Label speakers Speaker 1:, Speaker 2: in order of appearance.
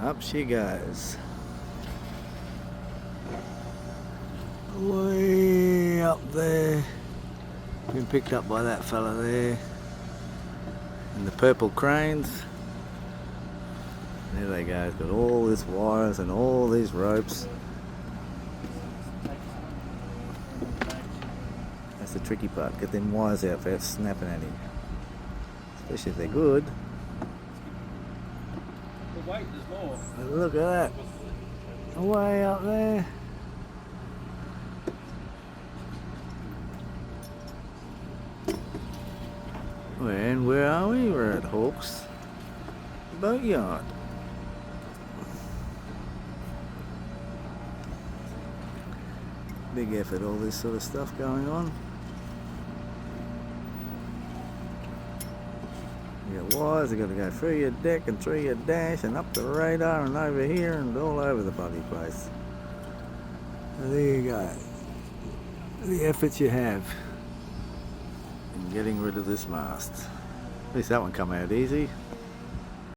Speaker 1: Up she goes. Way up there. Been picked up by that fella there. And the purple cranes. There they go. It's got all this wires and all these ropes. That's the tricky part. Get them wires out without snapping at him. Especially if they're good.
Speaker 2: The weight is more.
Speaker 1: Look at that. Way up there. And where are we? We're at Hawke's Boatyard. Big effort, all this sort of stuff going on. You got wires, you got to go through your deck and through your dash and up the radar and over here and all over the bloody place. So there you go. The efforts you have in getting rid of this mast. At least that one come out easy.